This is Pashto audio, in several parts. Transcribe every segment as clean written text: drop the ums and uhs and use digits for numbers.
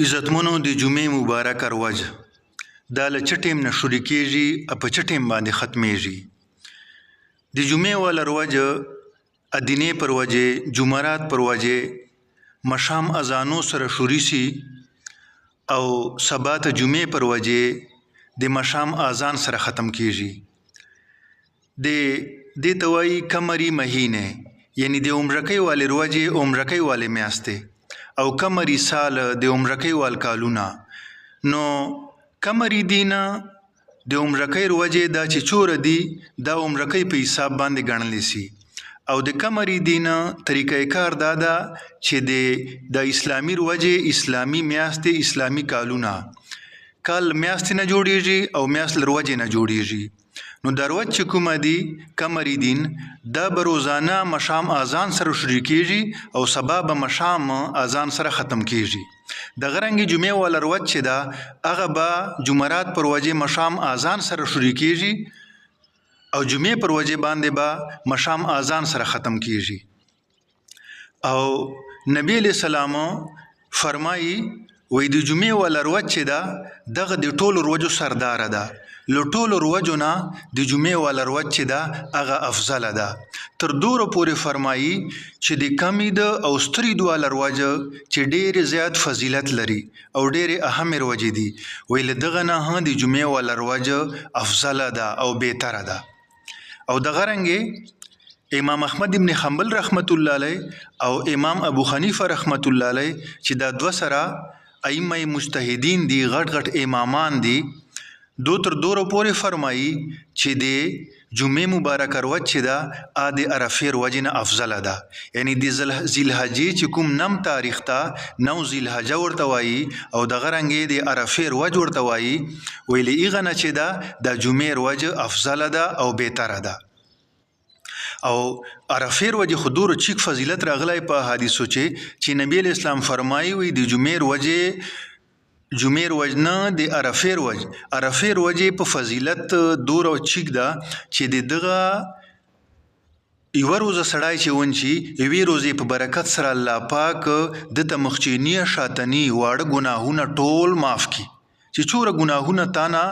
عزتمنو د جمعې مبارک ورځ دا له څه ټیم نه شروع کېږي او په څه ټیم باندې ختمیږي. د جمعې والا ورځ ادینې پر ورځې جمعرات پر ورځې مشام اذانو سره شروع شي او سبا ته جمعې پر ورځې د مشام اذان سره ختم کېږي. د ته وایي قمري مهینه، یعنی د عمرکۍ والې ورځې عمرکۍ والې میاشتې او قمري سال د عمرکۍ وال کالونه. نو قمري دینه د عمرکۍ ورځې دا چې چوره دي دا عمرکۍ په حساب باندې ګڼلی سي، او د قمري دینه طریقه کار دا ده چې د اسلامي ورځې اسلامي میاشتې اسلامي کالونه کال میاشتې نه جوړیږي او میاشت له ورځې نه جوړیږي. نو دا ورځ چې کومه دي قمري دین دا به روزانه مشام اذان سره شروع کېږي او سبا به مشام اذان سره ختم کېږي. دغه رنګې جمعې والا ورځ چې ده هغه به جمعرات پر ورځې مشام اذان سره شروع کېږي او جمعې پر ورځې باندې به مشام اذان سره ختم کېږي. او نبی علیہ السلام فرمایي وای د جمعې والا ورځ چې ده دغه د ټولو ورځو سرداره ده، له ټولو ورځو نه د جمعې والا ورځ چې ده هغه افضله ده. تر دوره پورې فرمایي چې د کمې ده او سترې د والا ورځ چې ډېرې زیات فضیلت لري او ډېرې اهمې ورځې دي، وایي له دغه نه د جمعې والا ورځ افضله ده او بهتره ده. او دغه رنګې امام احمد ابن حنبل رحمت الله علیه او امام ابو حنیفه رحمت الله علیه چې دا دوه سره ائمه مجتهدین دي، غټ غټ امامان دي، دو تر دوره پورې فرمایي چې د جمعې مبارک ورځ چې ده د عرفې ورځې نه افضله ده. یعنی د ذیالحجې چې کوم نم تاریخ ته 9 ذیالحجه ورته وایي او دغه رنګې د عرفې ورځ ورته وایي، ویلې هغه نه چې ده د جمعې ورځ افضله ده او بهتره ده. او عرفې ورځې خو دومره چیک فضیلت راغلی په حدیثو چې نبی علیہ السلام فرمایي وي د جمعې ورځې نه د عرفې ورځې په فضیلت دومره چیک ده چې دغه یوه روزه سړی چې ونشي یوې روزې په برکت سره الله پاک دته مخچینی شاتني واړه ګناهونه ټول معاف کړي. چې څومره ګناهونه تانه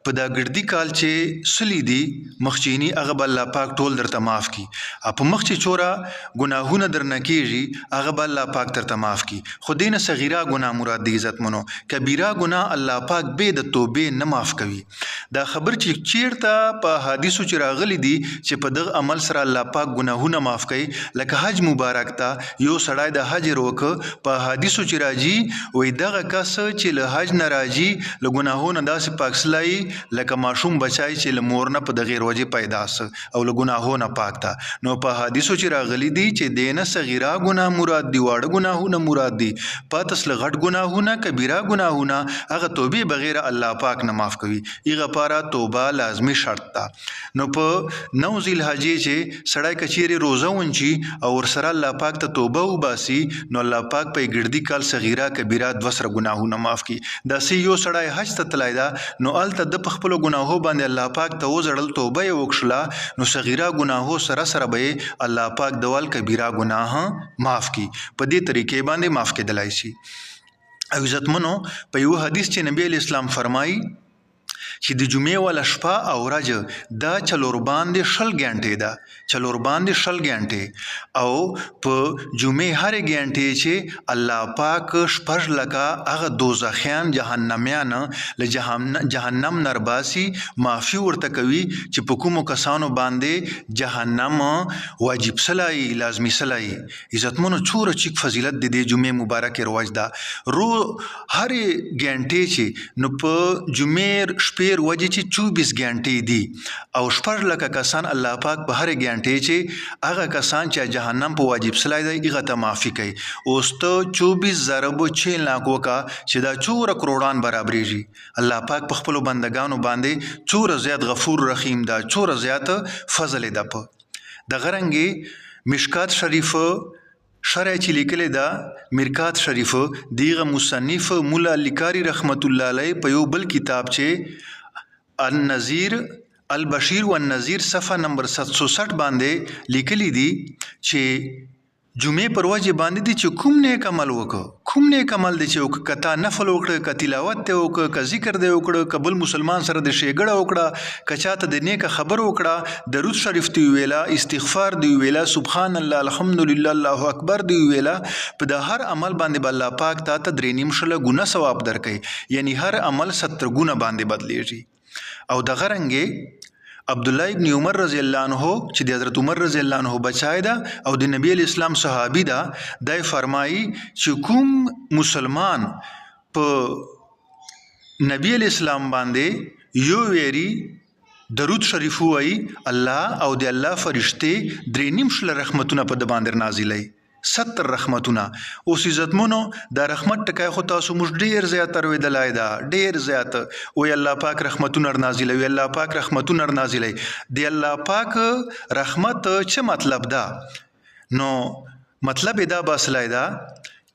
په دا ګردي کال چې سلی دي مخچینی هغه به الله پاک ټول درته معاف کړي، په مخ چې څومره ګناهونه درنه کېږي هغه به الله پاک درته معاف کړي. خو دې نه صغیره ګناه مراد دی عزتمنو، کبیره ګناه الله پاک بې د توبې نه معاف کوي. دا خبر چې چیرته په حدیثو چې راغلی دي چې په دغه عمل سره الله پاک ګناهونه معاف کوي، لکه حج مبارک ته یو سړی د حج وکړ په حدیثو چې راځي وایي دغه کس چې له حج نه راځي له ګناهونو داسې پاک سلایي لکه ماشوم بچای چې له مور نه په دغې ورځې پیدا سه او له ګناهونه پاک ته. نو په حدیثو چې راغلی دي چې دې نه صغیره ګناه مراد دي، واړه ګناهونه مراد دي، پاتس له غټ ګناهونه کبیره ګناهونه هغه توبې بغیر الله پاک نه معاف کوي. هغه لپاره توبه لازمي شرط ده. نو په 9 ذیالحجې چې سړی که چیرې روزه ونچي او ورسره الله پاک ته توبه وباسي نو الله پاک په ګردي کال صغیره کبیره دوه سره ګناهونه معاف کړي. داسې یو سړی حج ته تللی ده نو هلته د په خپلو ګناهو باندې الله پاک ته وزړل، توبه یې وکړله، نو صغیره ګناهو سره به الله پاک دوال کبیره ګناه معاف کړي. په دې طریقې باندې معاف کېدلی شي. او عزتمنو په یو حدیث چې نبی علیہ السلام فرمایي چې د جمعې والا شپه او ورځ دا څلور باندې 20 غنټې ده، څلور باندې 20 غنټې، او په جمعې هرې غنټې چې الله پاک 6 لکه هغه دوزخیان جهنميان له جهنم نرباسي معافي ورته کوي چې په کومو کسانو باندې جهنم واجب سلای لازمي سلای. عزتمنو څوره چیک فضیلت د جمعې مبارک ورځ ده. هرې غنټې چې نو په جمعې شپې ورځې چې 24 غنټې دي او 6 لکه کسان الله پاک په هرې غنټې چې هغه کسان چې جهنم په واجب سلای دی هغه ته معافي کوي. اوس ته 24 ضرب 6 لاکھ وکړه چې دا 4 کروڑان برابرېږي. الله پاک په خپلو بندګانو باندې څومره زیات غفور رحیم ده، څومره زیات فضل ده. په دغه رنګې مشکات شریف شرع چې لیکلی ده مرکات شریف دیغه مصنف مولا علیکاری رحمت الله علیه په یو بل کتاب چې النذیر البشیر والنذیر صفحه نمبر 760 باندې لیکلی دي چې جمعې پر ورځ باندې دي چې کوم نیک عمل وکړو، کوم نیک عمل دی چې وکړه، که تا نفل وکړه، که تلاوت دی وکړه، که ذکر دی وکړه، که بل مسلمان سره د ښېګړه وکړه، که چاته د نیکه خبر وکړه، درود شریف دی ویلا، استغفار دی ویلا، سبحان الله الحمدلله الله اکبر دی ویلا، په د هر عمل باندې به الله پاک تا ته 3.5 ګونه ثواب درکوي، یعنی هر عمل 70 ګونه باندې بدلیږي. او دغه رنګې عبدالله ابن عمر رضی الله عنه چې د حضرت عمر رضی الله عنه بچای ده او د نبی اسلام صحابي ده، دای فرمایي چې کوم مسلمان په نبی اسلام باندې یو ویری درود شریف وایي، الله او د الله فرشته 3.5 رحمتونه په د باندې نازلای، 70 رحمتونه. اوس عزتمنو دا رحمت ټکای خو تاسو موږ ډیر زیات اورېدلای دا، ډیر زیات وی الله پاک رحمتونه نازلوي، الله پاک رحمتونه نازلوي. دی الله پاک رحمت څه مطلب ده؟ نو مطلب دا باسلای دا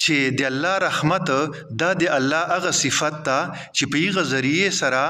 چې د الله رحمت دا د الله هغه صفت ده چې په هغه ذریعه سره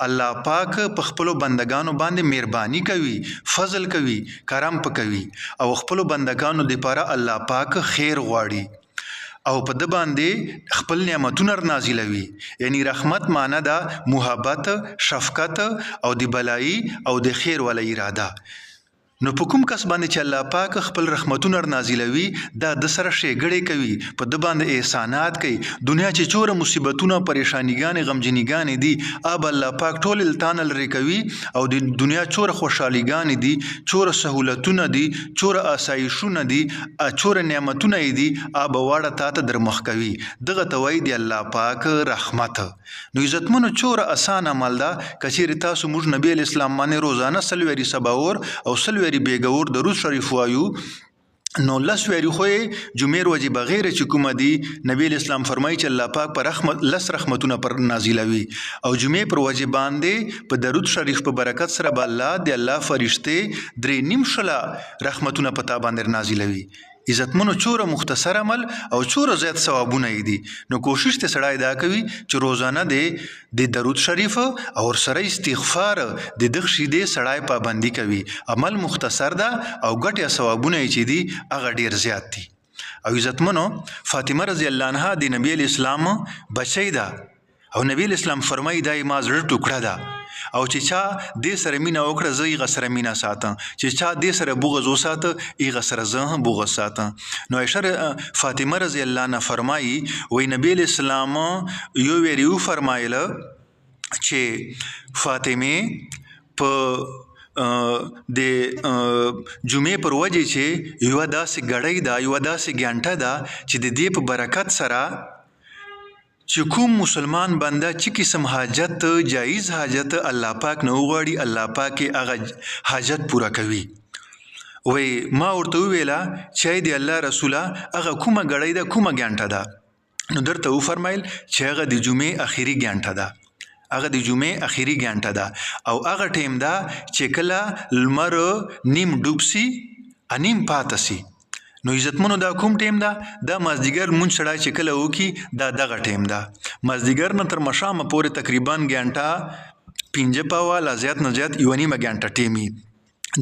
الله پاک په خپل بندگانو باندې مهرباني کوي، فضل کوي، کرم کوي او خپل بندگانو لپاره الله پاک خیر غواړي او په د باندې خپل نعمتونه نازلوي. یعنی رحمت معنی ده محبت، شفقت او د بلای او د خیر ول اراده. نو په کوم کس باندې چې الله پاک خپل رحمتونه نازلوي دا د سره ښېګړې کوي، په د باندې احسانات کوي. دنیا چې چوره مصیبتونه، پریشانیګانې، غمجنیګانې دي، اب الله پاک ټول التان لري کوي او د دنیا چوره خوشحالیګانې دي، چوره سهولتونه دي، چوره آسایشونه دي، چوره نعمتونه دي، اب واړه تا ته در مخ کوي. دغه ته وایي دی الله پاک رحمت. نو عزتمنو چوره آسان عمل ده کچېرې تاسو موږ نبی اسلام باندې روزانه 100 ویری سباور او 100 بیګور درود شریف وایو، نو 10 ویری خو جمعې ورځې بغیر چې کومه دي نبی اسلام فرمایي چې الله پاک پر رحمت 10 رحمتونه پر نازلوي او جمعې پر ورځې باندې په درود شریف په برکت سره به الله د الله فرشته 3.5 رحمتونه پتا باندې نازلوي. عزتمنو چوره مختصر عمل او چوره زیات ثوابونه دي. نو کوشش ته سړی دا کوي چې روزانه د درود شریف او سره استغفار د دغه شیدې سړی پابندي کوي. عمل مختصر ده او ګټه ثوابونه چې دي هغه ډیر زیات دي. او عزتمنو فاطمه رضی الله عنها د نبی اسلام بچی ده او نبی اسلام فرمایي دا ما زړه ټوکړه ده او چې چا دې سره مینا وکړه زه یې سره مینا ساتم، چې چا دې سره بغض وساته یې سره زه هم بغض ساتم. نو عائشہ فاطمه رضی الله عنها فرمایي وای نبی اسلام یو ویریو فرمایله چې فاطمه په د جمعې پر وجه چې یو داسې غړۍ ده، یو داسې ګانټه ده چې د دې په برکت سره چې کوم مسلمان بنده چې قسم حاجت، جایز حاجت الله پاک نه وغواړي، الله پاک هغه حاجت پورا کوي. وای ما ورته ویلا چې دی الله رسوله هغه کومه غړۍ ده، کومه ګانټه ده؟ نو درته و فرمایل چې هغه د جمعې اخیری ګانټه ده، هغه د جمعې اخیری ګانټه ده او هغه ټیم ده چې کله لمر نیم ډوب سي انیم پاتې سي. نو عزتمنو دا کوم ټیم ده؟ دا مازدیګر مونږ سړی چې کله وکي دا دغه ټیم ده. مازدیګر نه تر مشامه پورې تقریبا ګانټه 5 پاوه لا زیات نه زیات یو نیمه ګانټه ټیمي.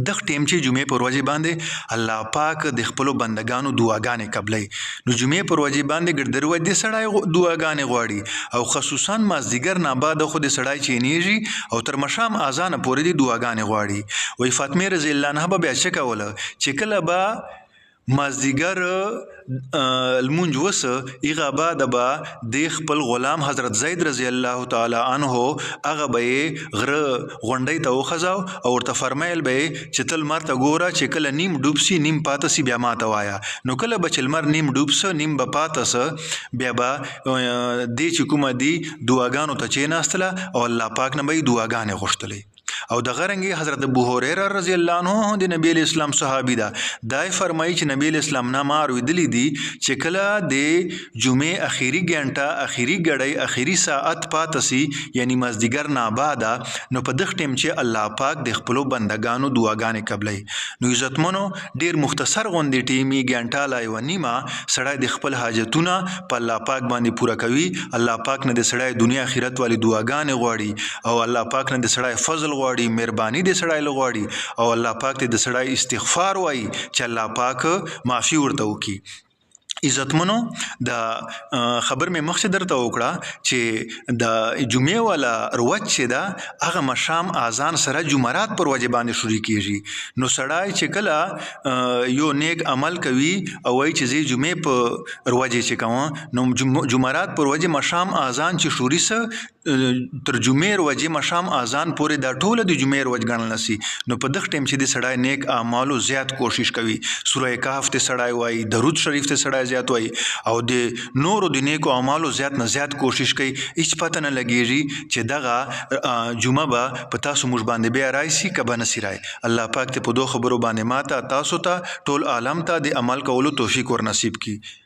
دغه ټیم چې جمعې پر ورځې باندې الله پاک د خپل بندگانو دعاګانې قبلای. نو جمعې پر ورځې باندې ګردر ودی سړی دعاګانې غواړي او خصوصا مازدیګر نه بعد خو د سړی چینیږي او تر مشام اذان پورې دی دعاګانې غواړي. وای فاطمه رضی الله عنها به بیا څه کوله چې کله به مازدیګر المونج وسه ایغه بعد به د خپل غلام حضرت زید رضی الله تعالی عنہ هغه به غره غونډي ته وخزاو او ورته فرمایل به چې تل مرته ګوره چې کله نیم ډوب سي نیم پاتې سي بیا ماته وایا. نو کله به چل مر نیم ډوب سه نیم به پاتې سه بیا به د چې کومه دی دعاګانو ته چیناستله او الله پاک نه به دعاګانې غوښتلې. او د غرنګي حضرت ابو هريره رضی الله عنه د نبی اسلام صحابي ده، دای فرمایي چې نبی اسلام نه مار ودلی دي چې کله د جمعې اخیری ګنټه، اخیری غړی، اخیری ساعت پاتې سي یعنی مازدیګر نه بعد، نو په دغه ټیم چې الله پاک د خپل بندگانو دعاګانې قبلای. نو عزتمنو ډیر مختصر غوندي ټیمي ګنټه لا یو نیمه سړی د خپل حاجتونه په الله پاک باندې پوره کوي. الله پاک نه د سړی دنیا آخرت والی دعاګانې غواړي او الله پاک نه د سړی فضل غواړي، مهرباني د سړی لغواړي او الله پاک ته د سړی استغفار وایي چې الله پاک معافي ورته وکړي. عزتمنو د خبر مې مخکې درته وکړه چې د جمعې والا رواج چې ده هغه مشام اذان سره جمعرات پر وجه باندې شروع کیږي. نو سړی چې کله یو نیک عمل کوي او وایي چې زه جمعې په رواج چې کوم نو جمعرات پر وجه مشام اذان چې شوري سه تر جمعې روجه مشام اذان پورې دا ټوله د جمعې روج ګڼل نسی. نو په دغه ټیم چې د سړی نیک اعمالو زیات کوشش کوي سوره کهف ته سړی وایي درود شریف ته سړی زیات وایي او د نورو د نیکو اعمالو زیات نه زیات کوشش کوي هیڅ پته نه لګیږي چې دغه جمعه به په تاسو موږ باندې بیا راشي کبه نسی رای. الله پاک ته په دوه خبرو باندې ماته تاسو ته ټول عالم ته د عمل کولو توفیق ور نصیب کړي.